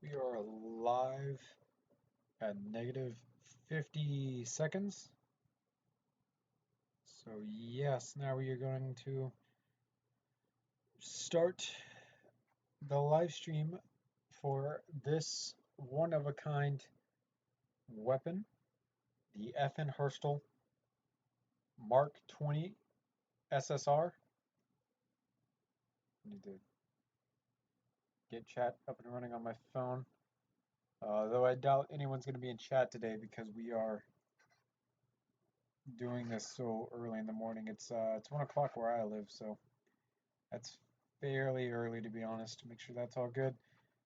We are live at negative 50 seconds. So yes, now we are going to start the live stream for this one-of-a-kind weapon, the FNH MK.20 SSR. I need to get chat up and running on my phone. Though I doubt anyone's going to be in chat today because we are doing this so early in the morning. It's 1 o'clock where I live, so that's fairly early, to be honest, to make sure that's all good.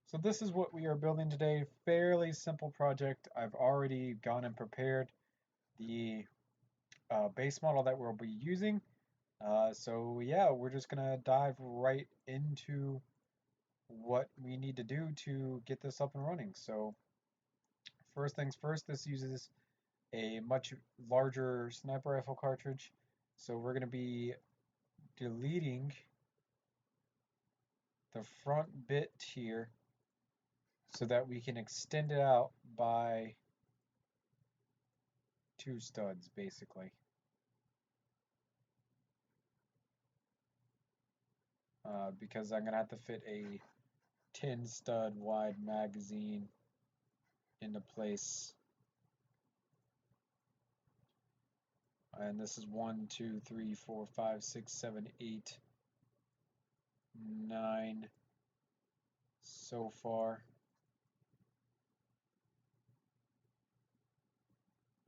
So this is what we are building today. Fairly simple project. I've already gone and prepared the base model that we'll be using. So yeah, we're just gonna dive right into what we need to do to get this up and running. So first things first, this uses a much larger sniper rifle cartridge. So we're gonna be deleting the front bit here so that we can extend it out by 2 studs basically. Because I'm gonna have to fit a 10 stud wide magazine into place. And this is 1, 2, 3, 4, 5, 6, 7, 8, 9 so far.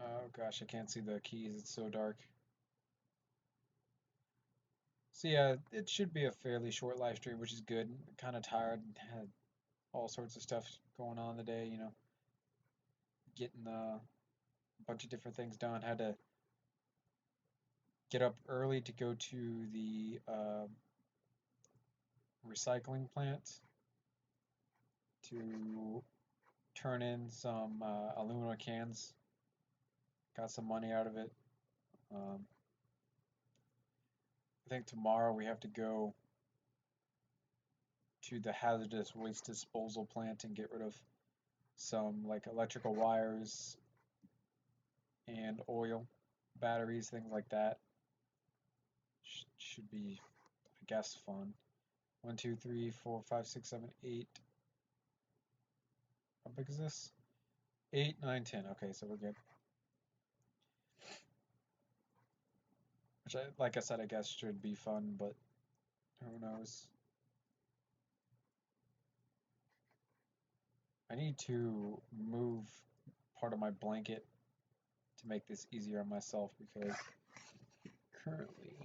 Oh gosh, I can't see the keys, it's so dark. So yeah, it should be a fairly short live stream, which is good. I'm kind of tired, had all sorts of stuff going on today, you know, getting a bunch of different things done. Had to get up early to go to the recycling plant to turn in some aluminum cans. Got some money out of it. I think tomorrow we have to go to the hazardous waste disposal plant and get rid of some like electrical wires and oil, batteries, things like that. Should be, I guess, fun. 1, 2, 3, 4, 5, 6, 7, 8. How big is this? 8, 9, 10. Okay, so we're good. Which, like I said, I guess should be fun, but who knows? I need to move part of my blanket to make this easier on myself because currently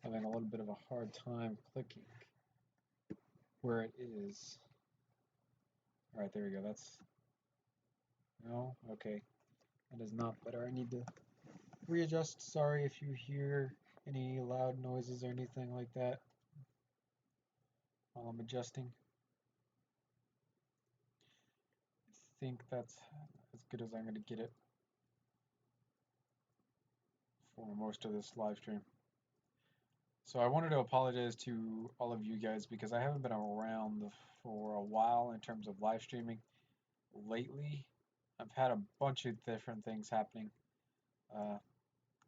having a little bit of a hard time clicking where it is. All right, there we go. That's no, okay. That is not better. I need to readjust. Sorry if you hear any loud noises or anything like that while I'm adjusting. I think that's as good as I'm going to get it for most of this live stream. So I wanted to apologize to all of you guys because I haven't been around for a while in terms of live streaming lately. I've had a bunch of different things happening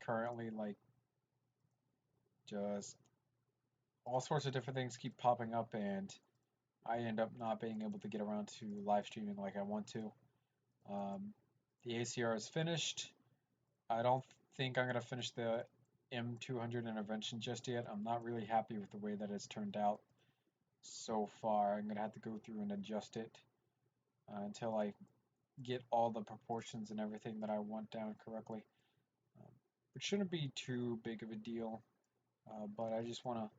currently, like just all sorts of different things keep popping up, and I end up not being able to get around to live streaming like I want to. The ACR is finished. I don't think I'm going to finish the M200 intervention just yet. I'm not really happy with the way that it's turned out so far. I'm going to have to go through and adjust it until I get all the proportions and everything that I want down correctly. It shouldn't be too big of a deal, but I just want to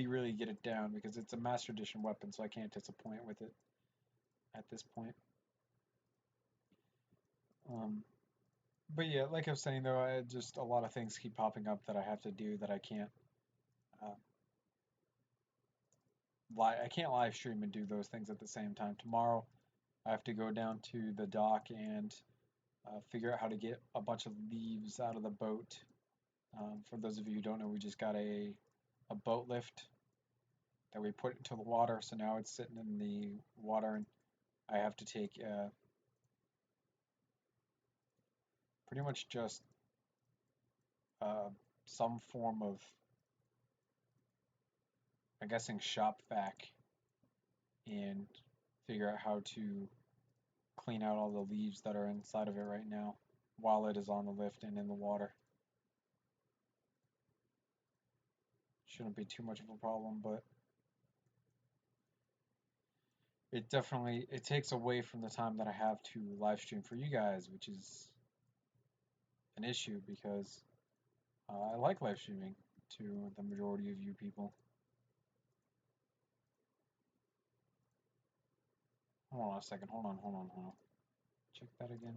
really get it down because it's a Master Edition weapon, so I can't disappoint with it at this point. But yeah, like I was saying though, just a lot of things keep popping up that I have to do that I can't uh, I can't live stream and do those things at the same time. Tomorrow I have to go down to the dock and figure out how to get a bunch of leaves out of the boat. For those of you who don't know, we just got a boat lift that we put into the water. So now it's sitting in the water, and I have to take pretty much just uh, some form of, I'm guessing, shop vac, and figure out how to clean out all the leaves that are inside of it right now while it is on the lift and in the water. Shouldn't be too much of a problem, but it takes away from the time that I have to live stream for you guys, which is an issue because I like live streaming to the majority of you people. Hold on a second. Hold on. Check that again.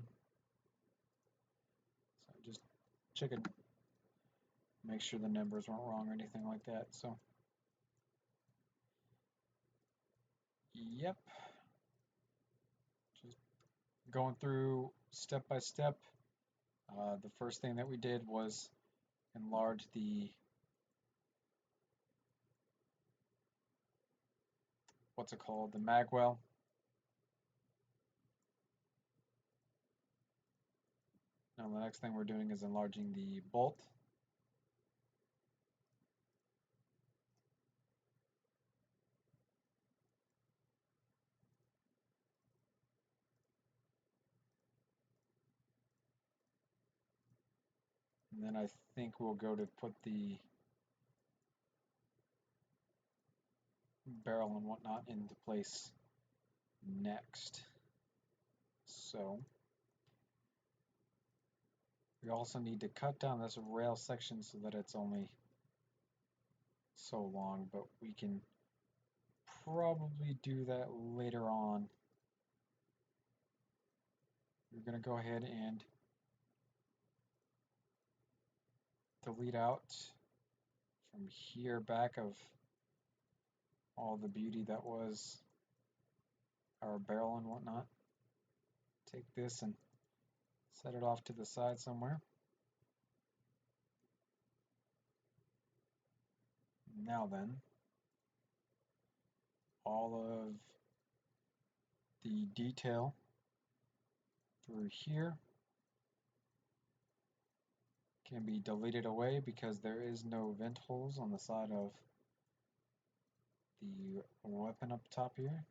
So just check it. Make sure the numbers weren't wrong or anything like that. So, yep. Just going through step by step. The first thing that we did was enlarge the, what's it called, the magwell. Now the next thing we're doing is enlarging the bolt. And then I think we'll go to put the barrel and whatnot into place next. So we also need to cut down this rail section so that it's only so long, but we can probably do that later on. We're going to go ahead and delete out from here back of all the beauty that was our barrel and whatnot. Take this and set it off to the side somewhere. Now then, all of the detail through here can be deleted away because there is no vent holes on the side of the weapon up top here.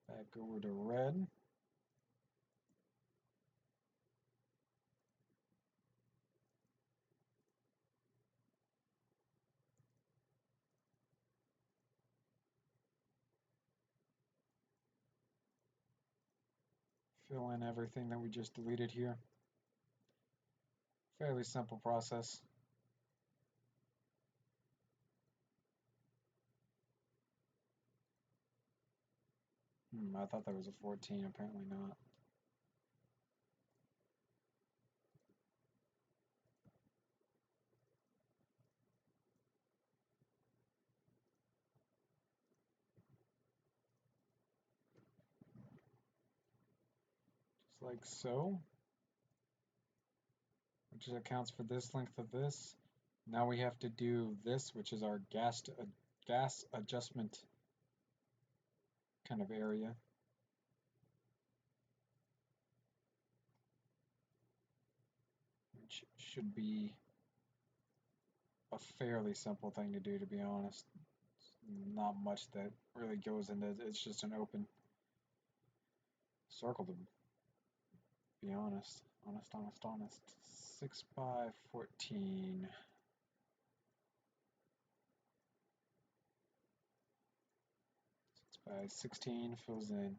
Back over to red. Fill in everything that we just deleted here. Fairly simple process. I thought that was a 14, apparently not. Just like so. Which accounts for this length of this. Now we have to do this, which is our gas adjustment kind of area. Which should be a fairly simple thing to do, to be honest. It's not much that really goes into it. It's just an open circle, to be honest. Honest. 6 by 14. 6 by 16 fills in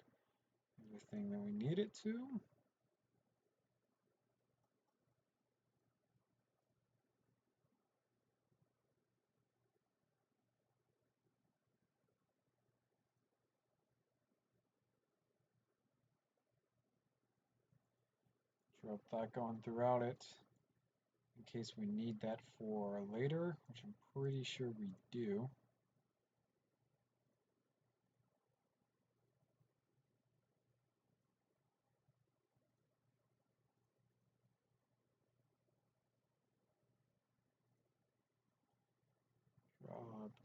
everything that we need it to. Drop that going throughout it in case we need that for later, which I'm pretty sure we do.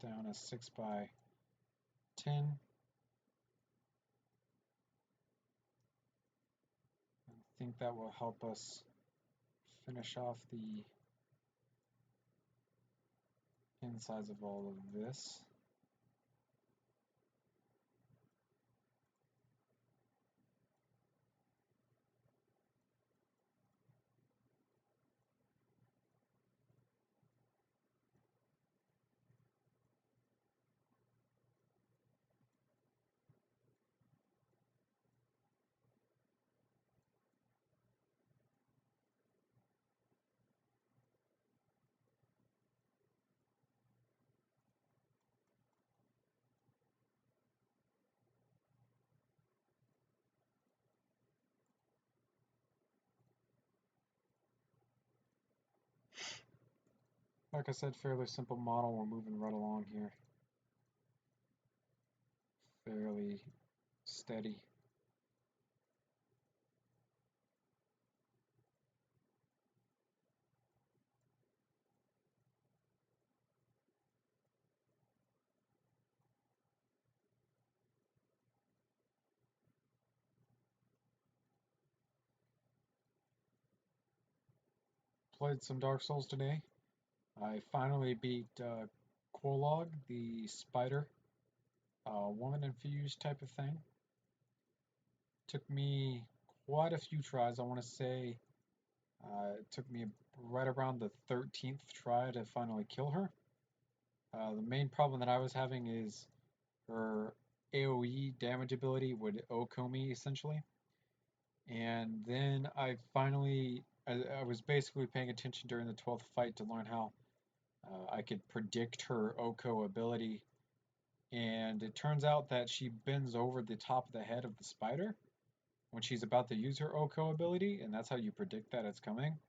down a 6x10. I think that will help us finish off the insides of all of this. Like I said, fairly simple model. We're moving right along here. Fairly steady. Played some Dark Souls today. I finally beat Quolog, the spider, woman infused type of thing. Took me quite a few tries. I want to say it took me right around the 13th try to finally kill her. The main problem that I was having is her AoE damage ability would OHKO me essentially. And then I was basically paying attention during the 12th fight to learn how I could predict her OHKO ability. And it turns out that she bends over the top of the head of the spider when she's about to use her OHKO ability, and that's how you predict that it's coming.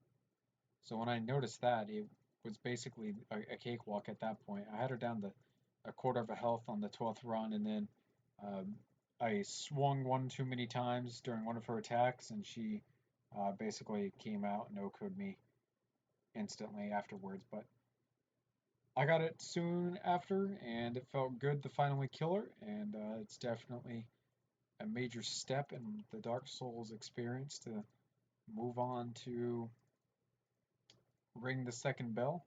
So when I noticed that, it was basically a cakewalk at that point. I had her down to a quarter of a health on the 12th run, and then I swung one too many times during one of her attacks, and she basically came out and OHKO'd me instantly afterwards. But I got it soon after, and it felt good to finally kill her, and it's definitely a major step in the Dark Souls experience to move on to ring the second bell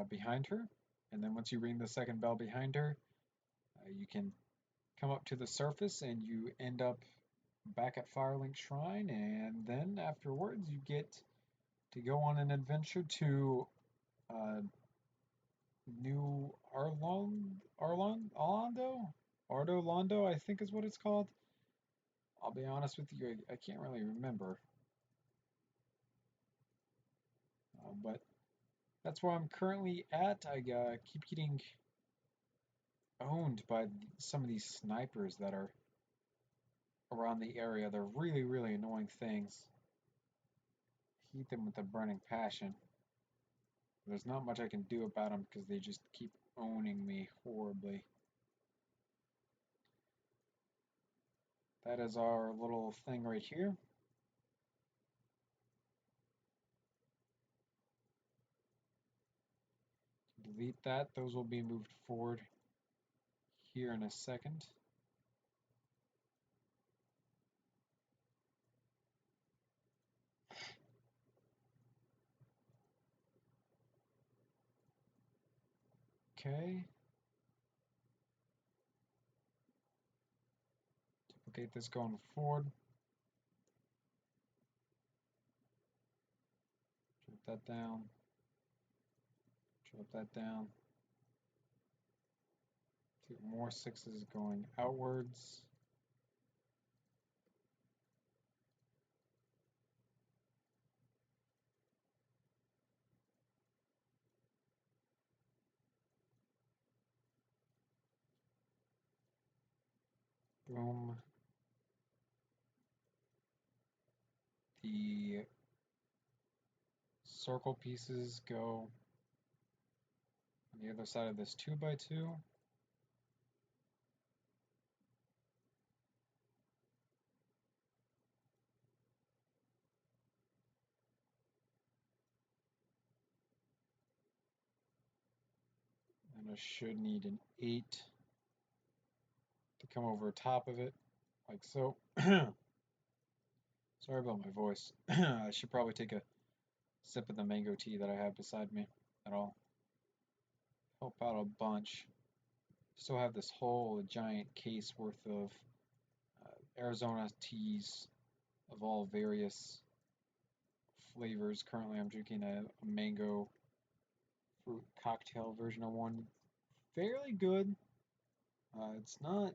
behind her. And then once you ring the second bell behind her, you can come up to the surface and you end up back at Firelink Shrine. And then afterwards, you get to go on an adventure to New Ardolondo, I think is what it's called. I'll be honest with you, I can't really remember. But that's where I'm currently at. I keep getting owned by some of these snipers that are around the area. They're really, really annoying things. Hate them with a burning passion. There's not much I can do about them because they just keep owning me horribly. That is our little thing right here. Delete that. Those will be moved forward here in a second. Okay. Duplicate this going forward. Drop that down. Drop that down. Two more sixes going outwards. Boom. The circle pieces go on the other side of this 2x2. I should need an 8 to come over top of it, like so. Sorry about my voice. I should probably take a sip of the mango tea that I have beside me. That'll help out a bunch. Still have this whole giant case worth of Arizona teas of all various flavors. Currently, I'm drinking a mango fruit cocktail version of one. Fairly good. It's not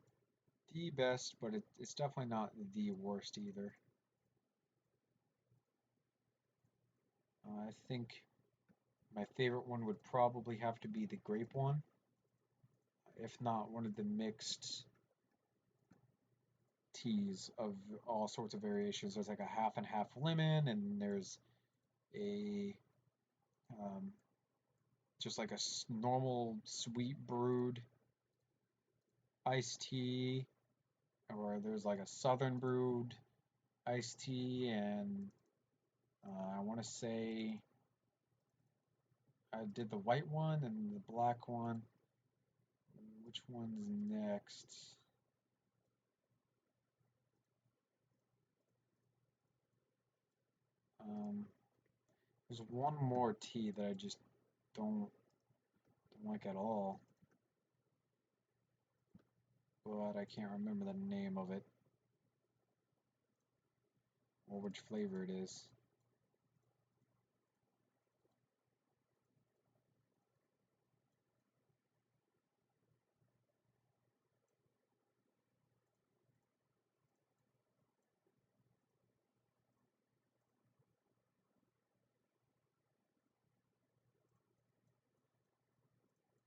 the best, but it's definitely not the worst either. I think my favorite one would probably have to be the grape one, if not one of the mixed teas of all sorts of variations. There's like a half and half lemon, and there's a um, just like a normal sweet brewed iced tea, or there's like a southern brewed iced tea, and I want to say I did the white one and the black one. Which one's next? There's one more tea that I just don't like at all, but I can't remember the name of it or which flavor it is.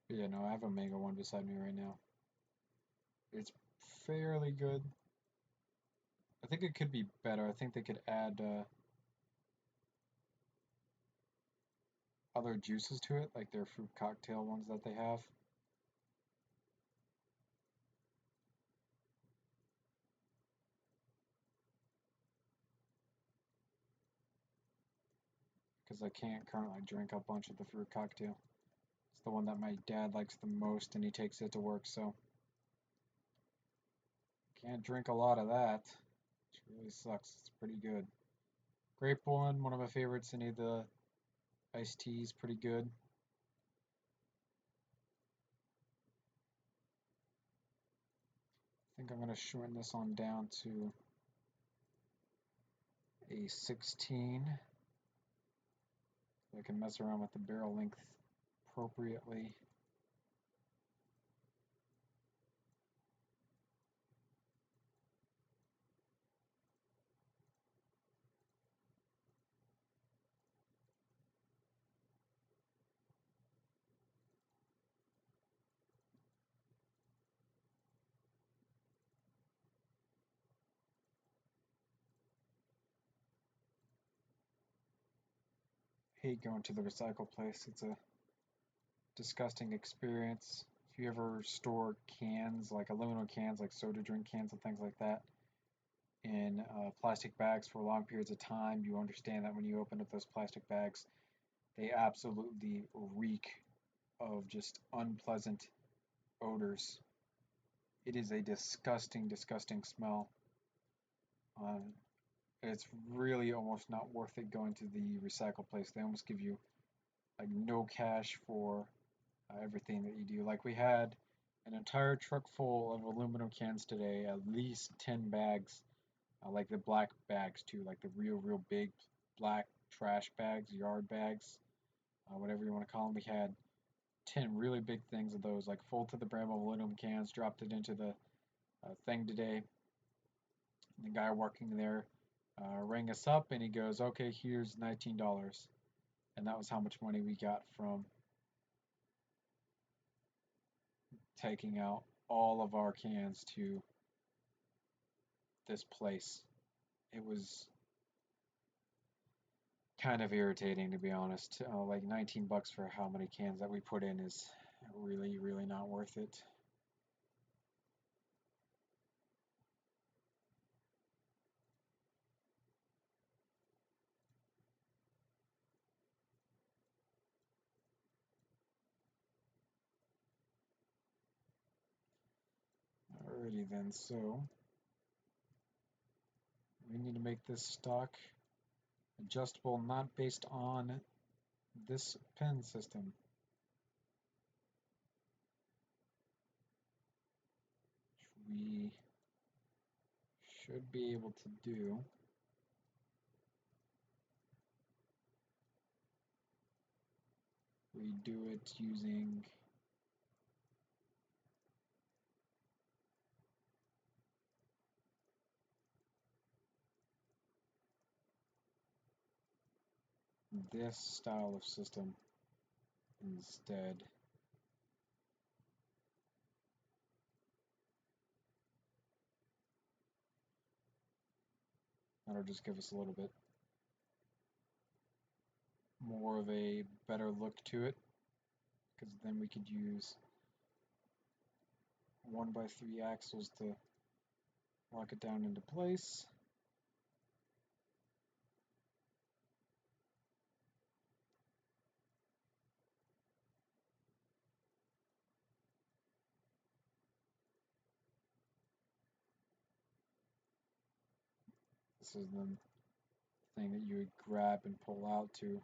But yeah, no, I have a mango one beside me right now. It's fairly good. I think it could be better. I think they could add other juices to it, like their fruit cocktail ones that they have. Because I can't currently drink a bunch of the fruit cocktail. It's the one that my dad likes the most, and he takes it to work, so can't drink a lot of that. Which really sucks. It's pretty good. Grape one of my favorites. Any of the iced teas, pretty good. I think I'm going to shorten this on down to a 16. So I can mess around with the barrel length appropriately. Hate going to the recycle place. It's a disgusting experience. If you ever store cans, like aluminum cans, like soda drink cans and things like that, in plastic bags for long periods of time, you understand that when you open up those plastic bags, they absolutely reek of just unpleasant odors. It is a disgusting, disgusting smell. Um, it's really almost not worth it going to the recycle place. They almost give you like no cash for everything that you do. Like we had an entire truck full of aluminum cans today, at least 10 bags, like the black bags too, like the real big black trash bags, yard bags, whatever you want to call them. We had 10 really big things of those, like full to the brim of aluminum cans, dropped it into the thing today. And the guy working there rang us up and he goes, okay, here's $19. And that was how much money we got from taking out all of our cans to this place. It was kind of irritating, to be honest. Like 19 bucks for how many cans that we put in is really not worth it. Alrighty then, so we need to make this stock adjustable, not based on this pin system. Which we should be able to do. We do it using this style of system instead. That'll just give us a little bit more of a better look to it, because then we could use 1x3 axles to lock it down into place. This is the thing that you would grab and pull out to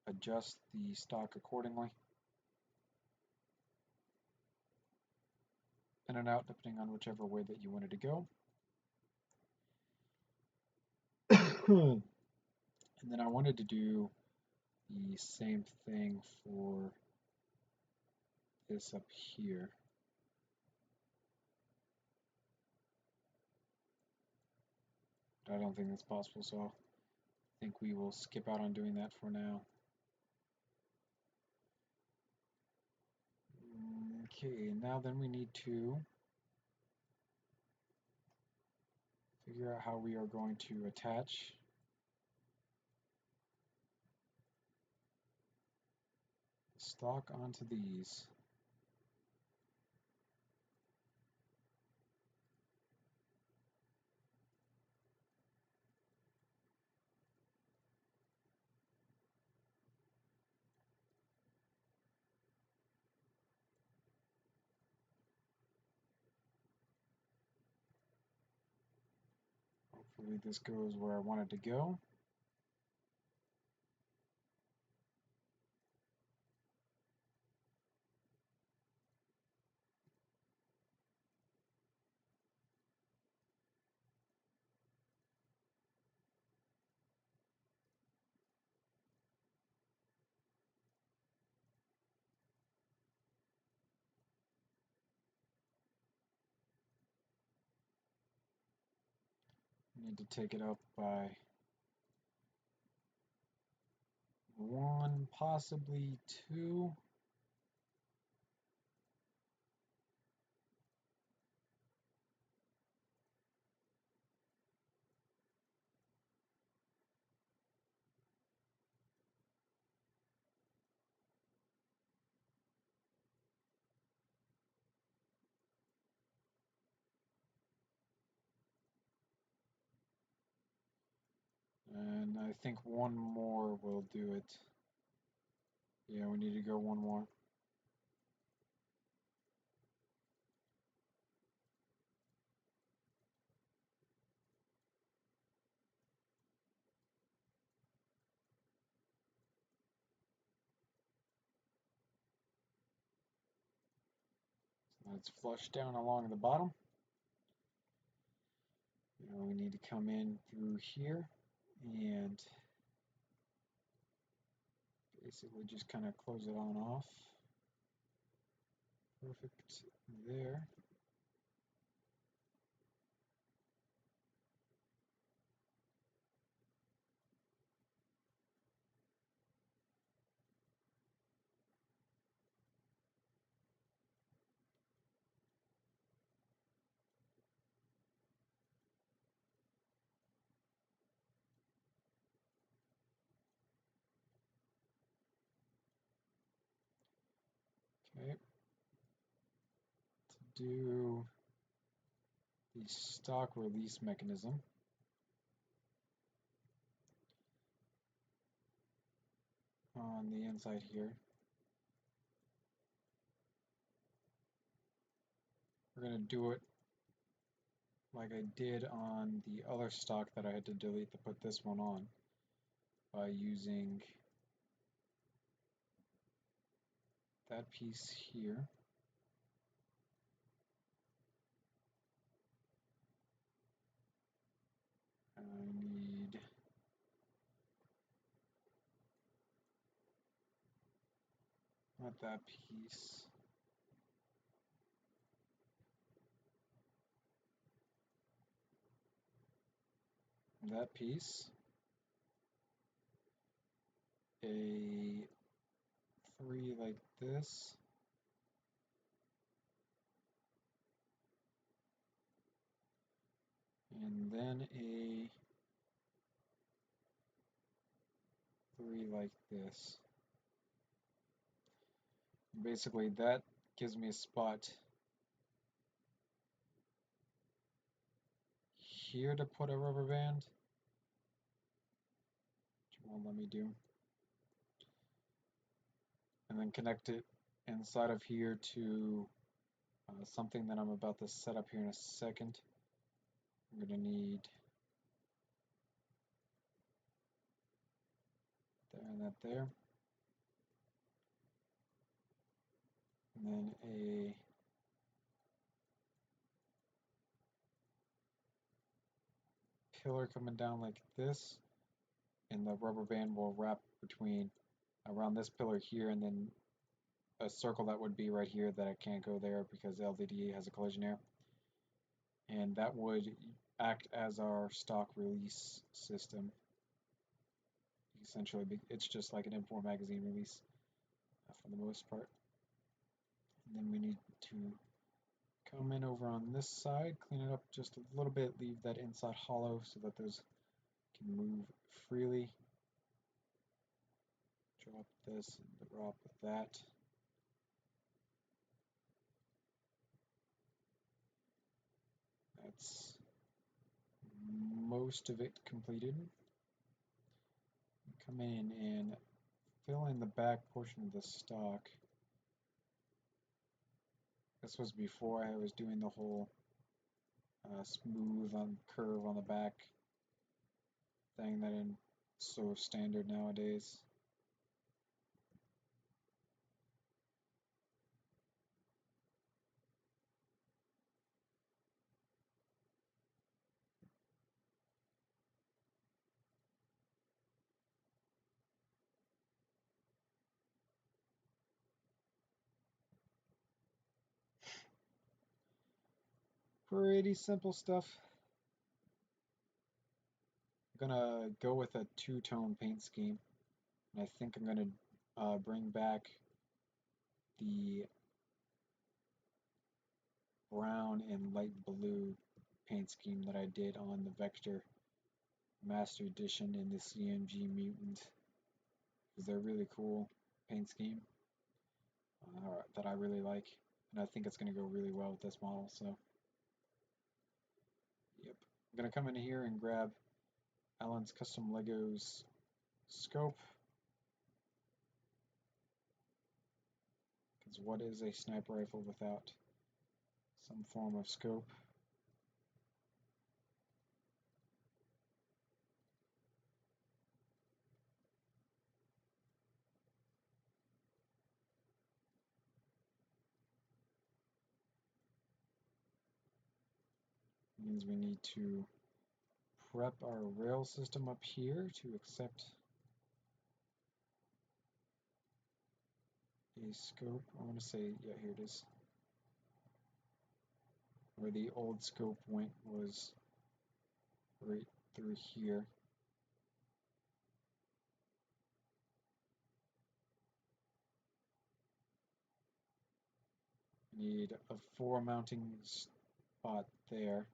adjust the stock accordingly. In and out, depending on whichever way that you wanted to go. And then I wanted to do the same thing for this up here. But I don't think that's possible, so I think we will skip out on doing that for now. Okay, now then we need to figure out how we are going to attach the stock onto these. Hopefully this goes where I want it to go. Need to take it up by 1, possibly 2. And I think 1 more will do it. Yeah, we need to go 1 more. Let's flush down along the bottom. Now we need to come in through here and basically just kind of close it on off. Perfect there. Okay. To do the stock release mechanism, on the inside here, We're going to do it like I did on the other stock that I had to delete to put this one on, by using that piece here. I need not that piece. That piece. A 3 like this. And then a 3 like this. Basically, that gives me a spot here to put a rubber band, which it won't let me do, and then connect it inside of here to something that I'm about to set up here in a second. I'm going to need there and that there, and then a pillar coming down like this, and the rubber band will wrap between around this pillar here, and then a circle that would be right here that I can't go there because LVDA has a collision error, and that would act as our stock release system. Essentially, it's just like an import magazine release for the most part. And then we need to come in over on this side, clean it up just a little bit, leave that inside hollow so that those can move freely. Drop this and drop that. That's most of it completed. Come in and fill in the back portion of the stock. This was before I was doing the whole smooth on curve on the back thing that is so standard nowadays. Pretty simple stuff. I'm gonna go with a two-tone paint scheme, and I think I'm gonna bring back the brown and light blue paint scheme that I did on the Vector Master Edition in the CMG Mutant, because they're really cool paint scheme that I really like, and I think it's gonna go really well with this model. So, yep, I'm gonna come in here and grab Alan's Custom Legos scope, because what is a sniper rifle without some form of scope? Means we need to prep our rail system up here to accept a scope. I want to say, yeah, here it is. Where the old scope went was right through here. Need a 4 mounting spot there.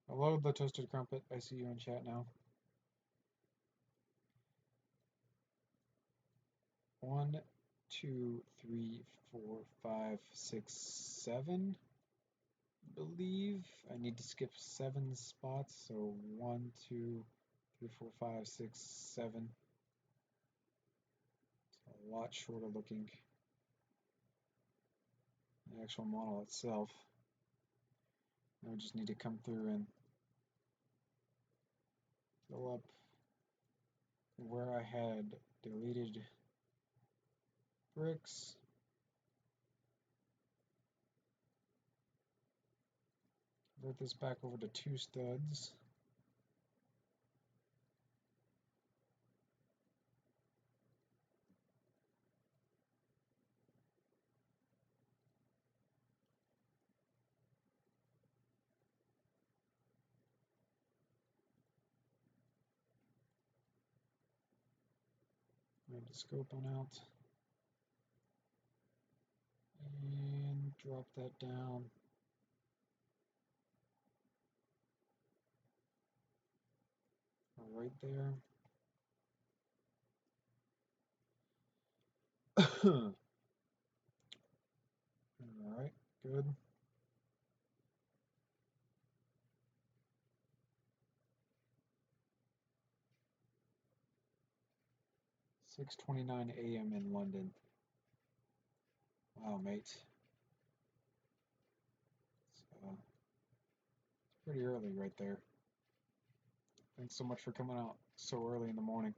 Hello, the Toasted Crumpet. I see you in chat now. 1, 2, 3, 4, 5, 6, 7. I believe I need to skip 7 spots. So 1, 2, 3, 4, 5, 6, 7. It's a lot shorter looking. the actual model itself. Now we just need to come through and fill up where I had deleted bricks. Convert this back over to 2 studs. Move the scope on out. And drop that down. Right there. Alright, good. "6:29 a.m. in London." Wow, mate. It's pretty early right there. Thanks so much for coming out so early in the morning.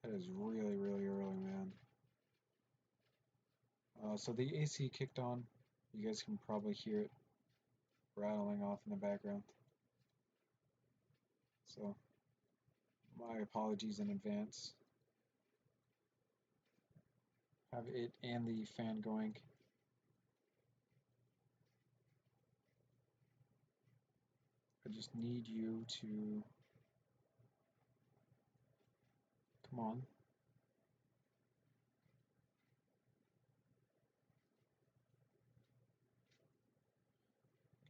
That is really, really early, man. So the AC kicked on. You guys can probably hear it rattling off in the background. So my apologies in advance. Have it and the fan going. I just need you to come on.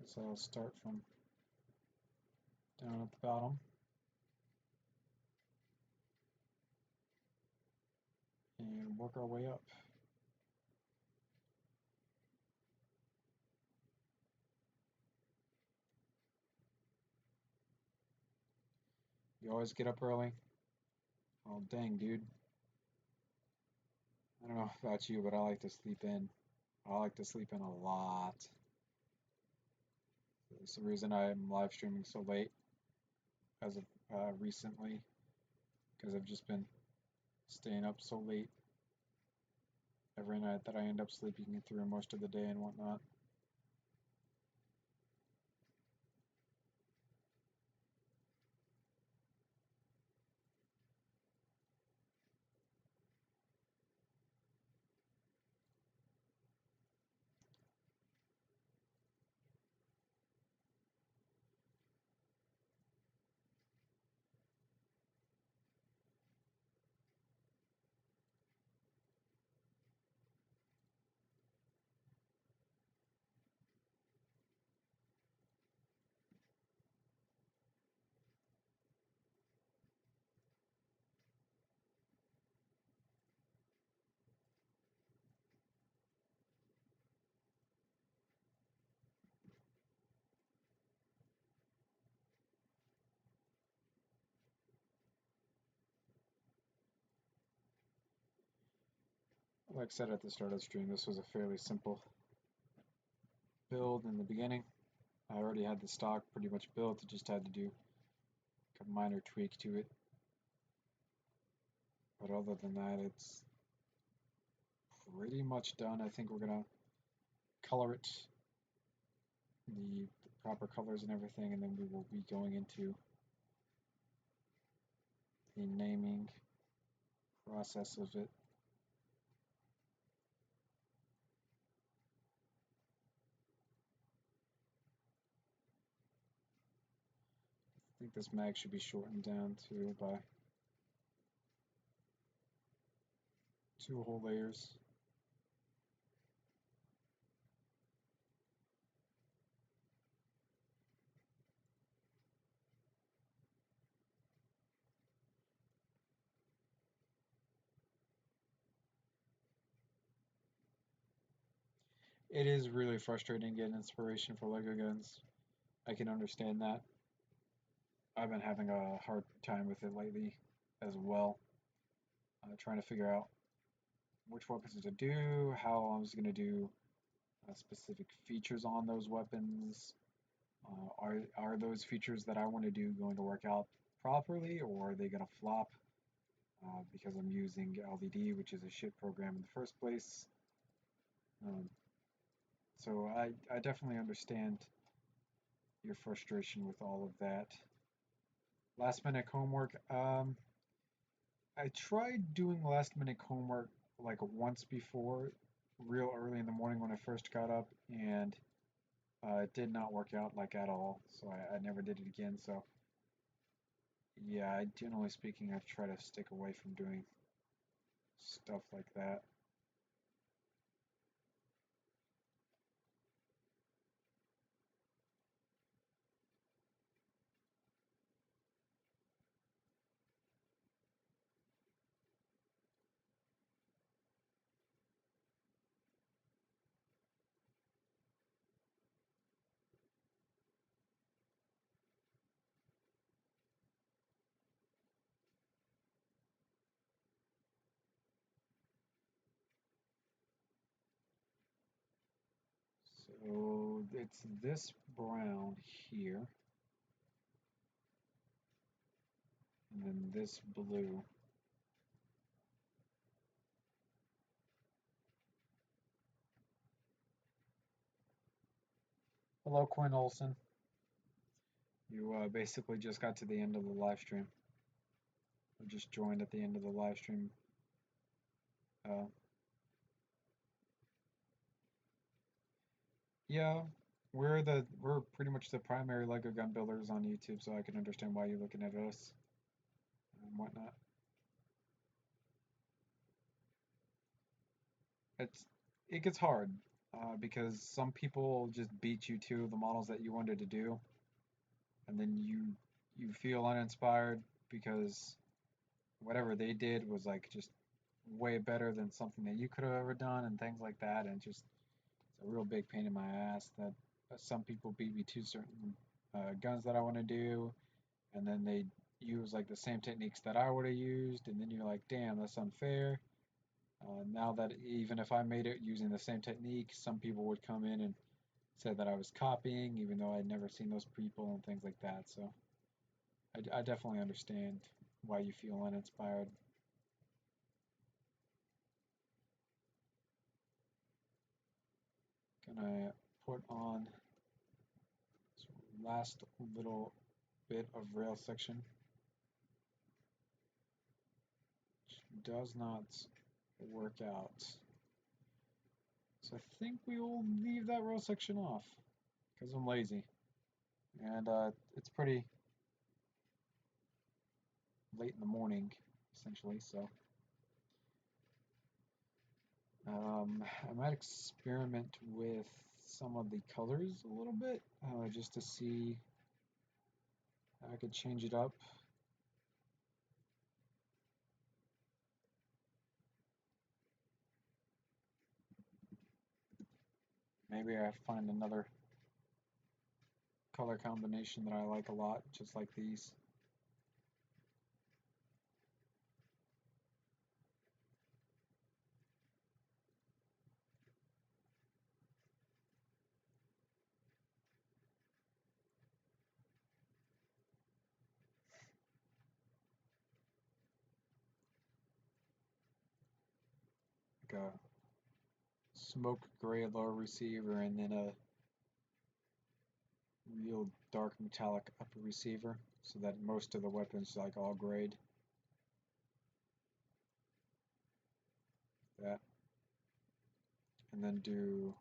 Guess I'll start from down at the bottom and work our way up. You always get up early? Oh, dang, dude. I don't know about you, but I like to sleep in. I like to sleep in a lot. It's the reason I'm live streaming so late as of recently, because I've just been staying up so late every night that I end up sleeping through most of the day and whatnot. Like I said at the start of the stream, this was a fairly simple build in the beginning. I already had the stock pretty much built, I just had to do a minor tweak to it. But other than that, it's pretty much done. I think we're gonna color it the proper colors and everything, and then we will be going into the naming process of it. I think this mag should be shortened down to by 2 whole layers. It is really frustrating getting inspiration for Lego guns. I can understand that. I've been having a hard time with it lately. as well, trying to figure out which weapons to do, how I was going to do specific features on those weapons. Are those features that I want to do going to work out properly, or are they going to flop because I'm using LVD, which is a shit program in the first place? Um, so I definitely understand your frustration with all of that. Last minute homework. I tried doing last minute homework like once before, real early in the morning when I first got up, and it did not work out like at all. So I never did it again. So yeah, generally speaking, I try to stick away from doing stuff like that. So it's this brown here, and then this blue. Hello, Quinn Olson. You basically just got to the end of the live stream. Or just joined at the end of the live stream. Uh, yeah, we're pretty much the primary Lego gun builders on YouTube, so I can understand why you're looking at us and whatnot. It's it gets hard because some people just beat you to the models that you wanted to do, and then you feel uninspired because whatever they did was like just way better than something that you could have ever done and things like that, and just it's a real big pain in my ass that some people beat me to certain guns that I want to do, and then they use like the same techniques that I would have used, and then you're like, damn, that's unfair. Now that even if I made it using the same technique, some people would come in and say that I was copying, even though I'd never seen those people and things like that. So I definitely understand why you feel uninspired. Gonna put on this last little bit of rail section, which does not work out. So I think we will leave that rail section off because I'm lazy. And it's pretty late in the morning, essentially, so I might experiment with some of the colors a little bit, just to see how I could change it up. Maybe I find another color combination that I like a lot, just like these. Like a smoke gray lower receiver and then a real dark metallic upper receiver, so that most of the weapons like all grayed. That. And then do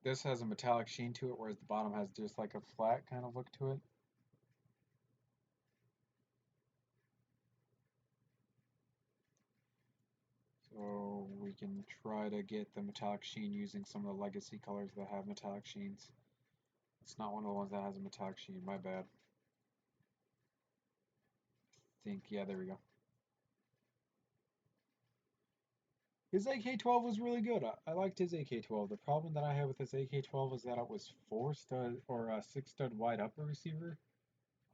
this has a metallic sheen to it, whereas the bottom has just like a flat kind of look to it. So we can try to get the metallic sheen using some of the legacy colors that have metallic sheens. It's not one of the ones that has a metallic sheen, my bad. Yeah, there we go. His AK-12 was really good. I liked his AK-12. The problem that I had with his AK-12 was that it was 4 stud or 6 stud wide upper receiver.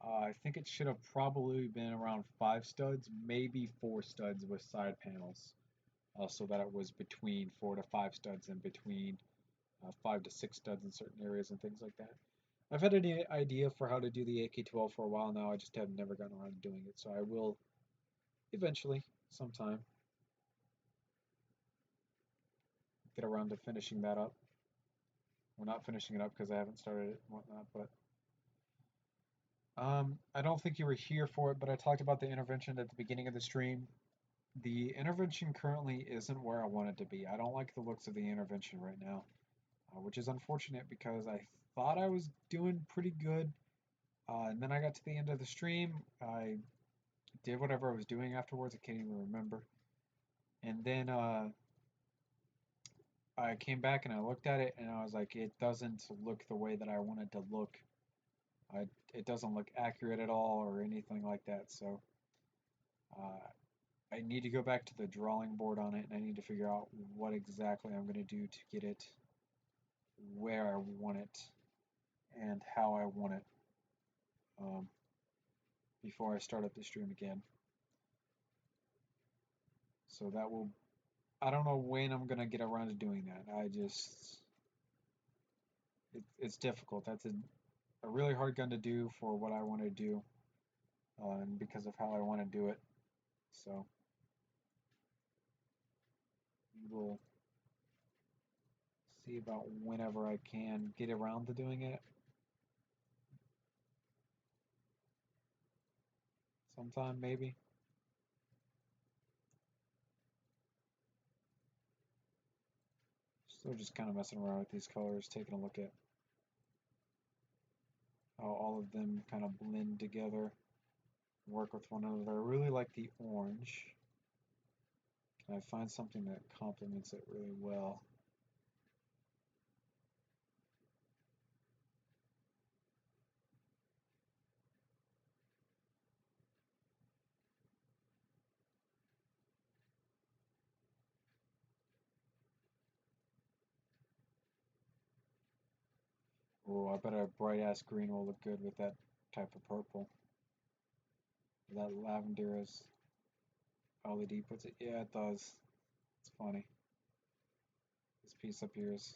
I think it should have probably been around 5 studs, maybe 4 studs with side panels, so that it was between 4 to 5 studs and between 5 to 6 studs in certain areas and things like that. I've had an idea for how to do the AK-12 for a while now. I just have never gotten around to doing it, so I will eventually, sometime, get around to finishing that up. We're not finishing it up because I haven't started it and whatnot, but I don't think you were here for it, but I talked about the intervention at the beginning of the stream. The intervention currently isn't where I want it to be. I don't like the looks of the intervention right now, which is unfortunate because I thought I was doing pretty good. And then I got to the end of the stream. I did whatever I was doing afterwards. I can't even remember. And then I came back and I looked at it and I was like, it doesn't look the way that I want it to look. It doesn't look accurate at all or anything like that. So I need to go back to the drawing board on it and I need to figure out what exactly I'm going to do to get it where I want it and how I want it um, before I start up the stream again. So that will, I don't know when I'm going to get around to doing that. It's difficult. That's a really hard gun to do for what I want to do and because of how I want to do it. So we'll see about whenever I can get around to doing it. Sometime maybe. So just kind of messing around with these colors, taking a look at how all of them kind of blend together, work with one another. I really like the orange. Can I find something that complements it really well? Oh, I bet a bright ass green will look good with that type of purple. That lavender is LED puts it. Yeah, it does. It's funny. This piece up here is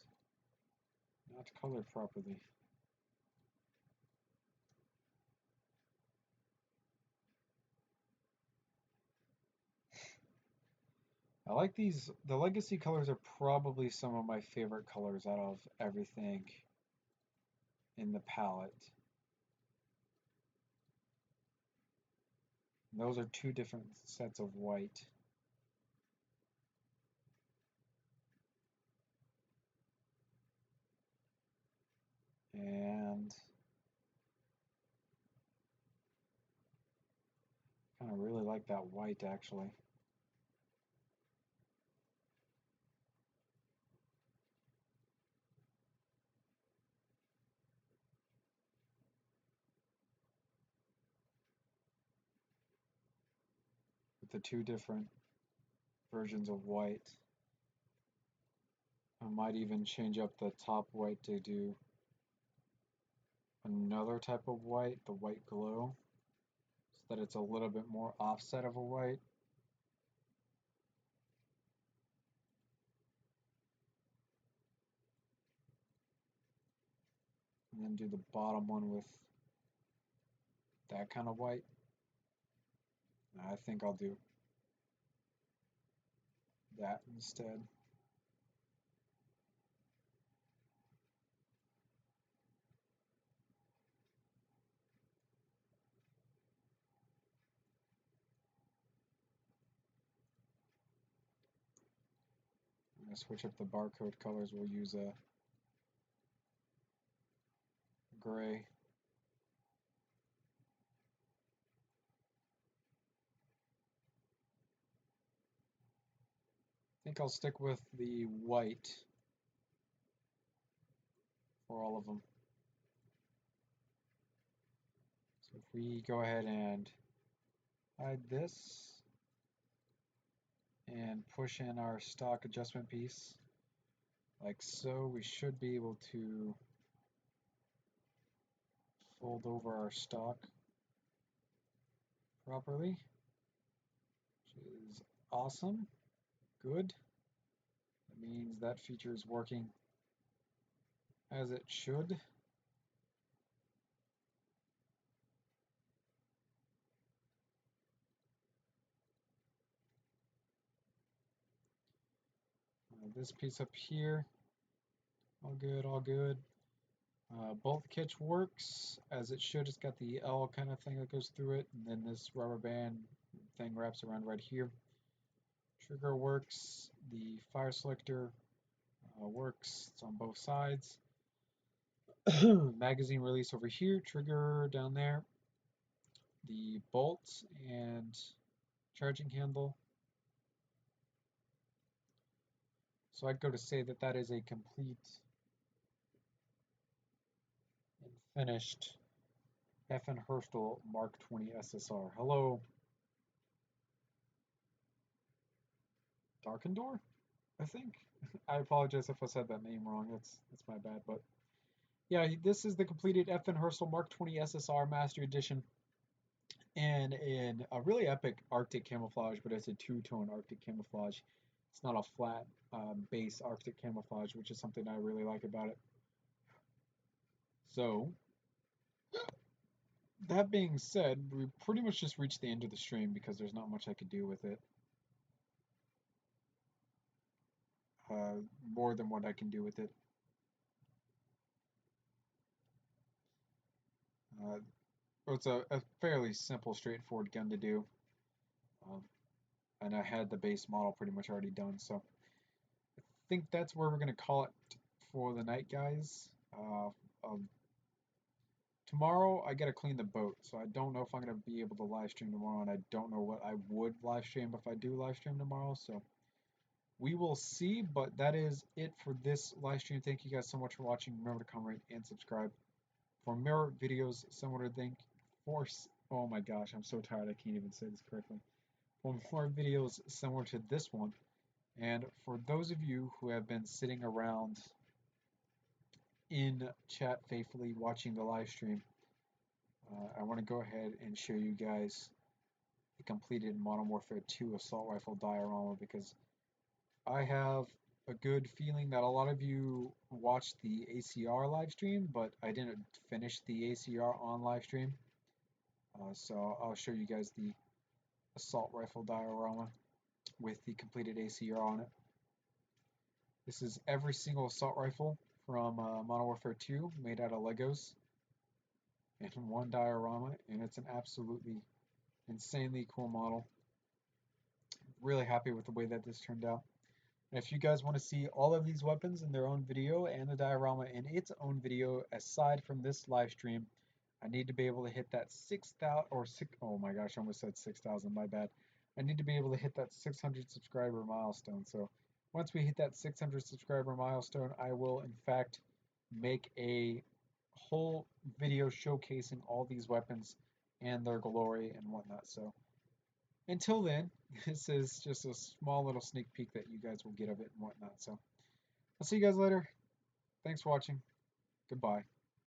not colored properly. I like these. The legacy colors are probably some of my favorite colors out of everything in the palette. Those are two different sets of white. And kind of really like that white actually. With the two different versions of white. I might even change up the top white to do another type of white, the white glow, so that it's a little bit more offset of a white. And then do the bottom one with that kind of white. I think I'll do that instead. I'm going to switch up the barcode colors. We'll use a gray. I think I'll stick with the white for all of them. So if we go ahead and hide this and push in our stock adjustment piece like so, we should be able to fold over our stock. properly, which is awesome. Good. That means that feature is working as it should. This piece up here, all good, all good. Bolt catch works as it should. It's got the L kind of thing that goes through it, and then this rubber band thing wraps around right here. Trigger works. The fire selector works. It's on both sides. Magazine release over here. Trigger down there. The bolt and charging handle. So I'd go to say that that is a complete and finished FNH Mark 20 SSR. Hello, Darkendor, I think. I apologize if I said that name wrong. That's my bad. But yeah, this is the completed FNH Mark 20 SSR Master Edition, and in a really epic Arctic camouflage, but it's a two-tone Arctic camouflage. It's not a flat base Arctic camouflage, which is something I really like about it. So that being said, we pretty much just reached the end of the stream because there's not much I could do with it. More than what I can do with it. It's a fairly simple, straightforward gun to do. And I had the base model pretty much already done, so I think that's where we're going to call it for the night, guys. Tomorrow I got to clean the boat, so I don't know if I'm going to be able to live stream tomorrow, and I don't know what I would live stream if I do live stream tomorrow, so we will see. But that is it for this live stream. Thank you guys so much for watching. Remember to comment and subscribe for more videos similar to oh my gosh, I'm so tired I can't even say this correctly. For more videos similar to this one, and for those of you who have been sitting around in chat faithfully watching the live stream, I want to go ahead and show you guys the completed Modern Warfare 2 assault rifle diorama, because I have a good feeling that a lot of you watched the ACR live stream, but I didn't finish the ACR on live stream. So I'll show you guys the assault rifle diorama with the completed ACR on it. This is every single assault rifle from Modern Warfare 2 made out of Legos in one diorama, and it's an absolutely insanely cool model. Really happy with the way that this turned out. And if you guys want to see all of these weapons in their own video and the diorama in its own video aside from this live stream, I need to be able to hit that 6,000 or 6. Oh my gosh, I almost said 6,000. My bad. I need to be able to hit that 600 subscriber milestone. So once we hit that 600 subscriber milestone, I will in fact make a whole video showcasing all these weapons and their glory and whatnot. So until then, this is just a small little sneak peek that you guys will get of it and whatnot. So I'll see you guys later. Thanks for watching. Goodbye.